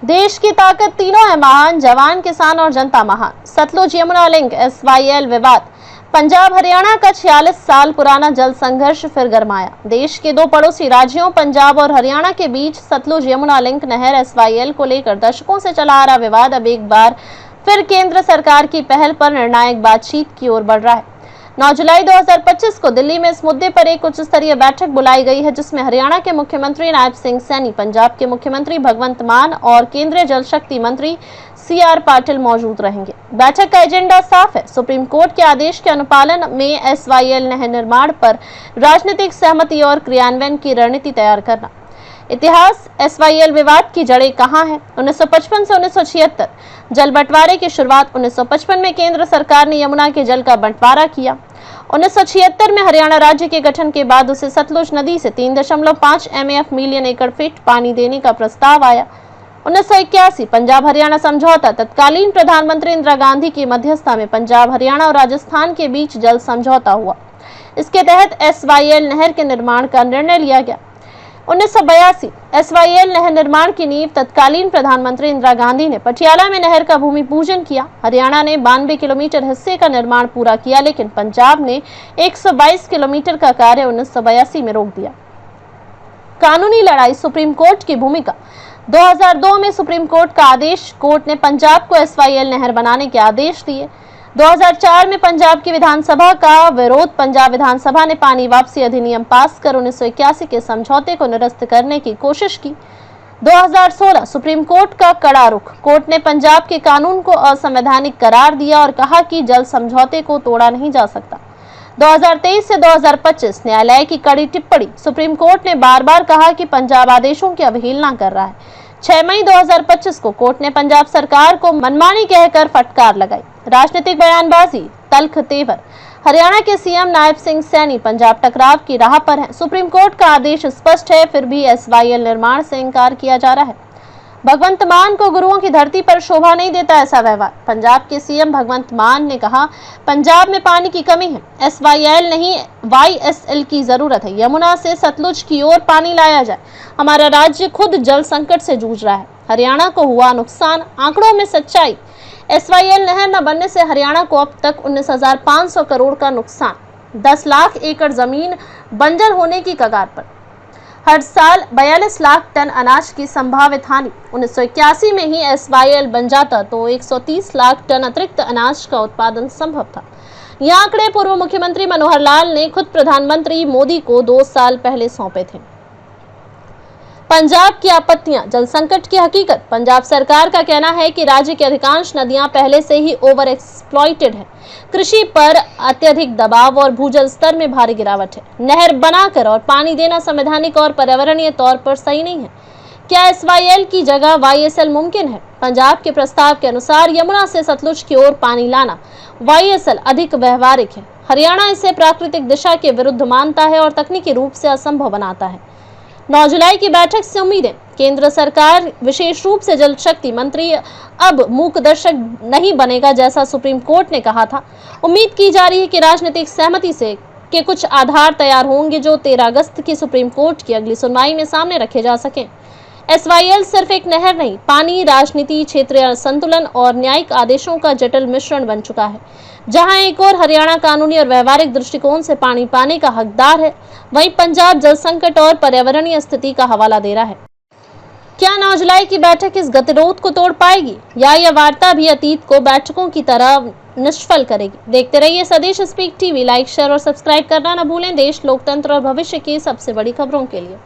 देश की ताकत तीनों है महान, जवान किसान और जनता महान। सतलुज यमुना लिंक SYL विवाद। पंजाब हरियाणा का 46 साल पुराना जल संघर्ष फिर गरमाया। देश के दो पड़ोसी राज्यों पंजाब और हरियाणा के बीच सतलुज यमुना लिंक नहर SYL को लेकर दशकों से चला आ रहा विवाद अब एक बार फिर केंद्र सरकार की पहल पर निर्णायक बातचीत की ओर बढ़ रहा है। 9 जुलाई 2025 को दिल्ली में इस मुद्दे पर एक उच्च स्तरीय बैठक बुलाई गई है, जिसमें हरियाणा के मुख्यमंत्री नायब सिंह सैनी, पंजाब के मुख्यमंत्री भगवंत मान और केंद्रीय जल शक्ति मंत्री CR पाटिल मौजूद रहेंगे। बैठक का एजेंडा साफ है, सुप्रीम कोर्ट के आदेश के अनुपालन में SYL नहर निर्माण पर राजनीतिक सहमति और क्रियान्वयन की रणनीति तैयार करना। इतिहास। SYL विवाद की जड़ें कहां हैं? 1955 से 1976 जल बंटवारे की शुरुआत। 1955 में केंद्र सरकार ने यमुना के जल का बंटवारा किया। 1976 में हरियाणा राज्य के गठन के बाद उसे सतलुज नदी से 3.5 MAF मिलियन एकड़ फीट पानी देने का प्रस्ताव आया। 1981 पंजाब हरियाणा समझौता। तत्कालीन प्रधानमंत्री इंदिरा गांधी की मध्यस्थता में पंजाब हरियाणा और राजस्थान के बीच जल समझौता हुआ। इसके तहत SYL नहर के निर्माण का निर्णय लिया गया। 1982 SYL नहर निर्माण की नींव तत्कालीन प्रधानमंत्री इंदिरा गांधी ने पटियाला में नहर का भूमि पूजन किया। हरियाणा ने 92 किलोमीटर हिस्से का निर्माण पूरा किया, लेकिन पंजाब ने 122 किलोमीटर का कार्य 1982 में रोक दिया। कानूनी लड़ाई। सुप्रीम कोर्ट की भूमिका। 2002 में सुप्रीम कोर्ट का आदेश। कोर्ट ने पंजाब को SYL नहर बनाने के आदेश दिए। 2004 में पंजाब की विधानसभा का विरोध। पंजाब विधानसभा ने पानी वापसी अधिनियम पास कर 1981 के समझौते को निरस्त करने की कोशिश की। 2016 सुप्रीम कोर्ट का कड़ा रुख। कोर्ट ने पंजाब के कानून को असंवैधानिक करार दिया और कहा कि जल समझौते को तोड़ा नहीं जा सकता। 2023 से 2025 न्यायालय की कड़ी टिप्पणी। सुप्रीम कोर्ट ने बार बार कहा कि पंजाब आदेशों की अवहेलना कर रहा है। 6 मई 2025 को कोर्ट ने पंजाब सरकार को मनमानी कहकर फटकार लगाई। राजनीतिक बयानबाजी। तल्ख तेवर। हरियाणा के CM नायब सिंह सैनी पंजाब टकराव की राह पर हैं। सुप्रीम कोर्ट का आदेश स्पष्ट है, फिर भी SYL निर्माण से इनकार किया जा रहा है। भगवंत मान को गुरुओं की धरती पर शोभा नहीं देता ऐसा व्यवहार। पंजाब के CM भगवंत मान ने कहा, पंजाब में पानी की कमी है, SYL नहीं YSL की जरूरत है। यमुना से सतलुज की ओर पानी लाया जाए। हमारा राज्य खुद जल संकट से जूझ रहा है। हरियाणा को हुआ नुकसान। आंकड़ों में सच्चाई। SYL नहर न बनने से हरियाणा को अब तक 19,500 करोड़ का नुकसान। 10 लाख एकड़ जमीन बंजर होने की कगार पर। हर साल 42 लाख टन अनाज की संभावित हानि। 1981 में ही SYL बन जाता तो 130 लाख टन अतिरिक्त अनाज का उत्पादन संभव था। ये आंकड़े पूर्व मुख्यमंत्री मनोहर लाल ने खुद प्रधानमंत्री मोदी को 2 साल पहले सौंपे थे। पंजाब की आपत्तियां। जल संकट की हकीकत। पंजाब सरकार का कहना है कि राज्य की अधिकांश नदियां पहले से ही ओवर एक्सप्लॉइटेड है। कृषि पर अत्यधिक दबाव और भूजल स्तर में भारी गिरावट है। नहर बनाकर और पानी देना संवैधानिक और पर्यावरणीय तौर पर सही नहीं है। क्या SYL की जगह YSL मुमकिन है? पंजाब के प्रस्ताव के अनुसार यमुना से सतलुज की ओर पानी लाना YSL अधिक व्यवहारिक है। हरियाणा इसे प्राकृतिक दिशा के विरुद्ध मानता है और तकनीकी रूप से असंभव बनाता है। 9 जुलाई की बैठक से उम्मीदें। केंद्र सरकार, विशेष रूप से जल शक्ति मंत्री अब मूक दर्शक नहीं बनेगा, जैसा सुप्रीम कोर्ट ने कहा था। उम्मीद की जा रही है कि राजनीतिक सहमति से के कुछ आधार तैयार होंगे जो 13 अगस्त की सुप्रीम कोर्ट की अगली सुनवाई में सामने रखे जा सकें। SYL सिर्फ एक नहर नहीं, पानी, राजनीति, क्षेत्रीय संतुलन और न्यायिक आदेशों का जटिल मिश्रण बन चुका है। जहां एक और हरियाणा कानूनी और व्यवहारिक दृष्टिकोण से पानी पाने का हकदार है, वहीं पंजाब जल संकट और पर्यावरणीय स्थिति का हवाला दे रहा है। क्या 9 जुलाई की बैठक इस गतिरोध को तोड़ पाएगी, या यह वार्ता भी अतीत को बैठकों की तरह निष्फल करेगी? देखते रहिए स्वदेश स्पीक TV। लाइक, शेयर और सब्सक्राइब करना न भूलें। देश, लोकतंत्र और भविष्य की सबसे बड़ी खबरों के लिए।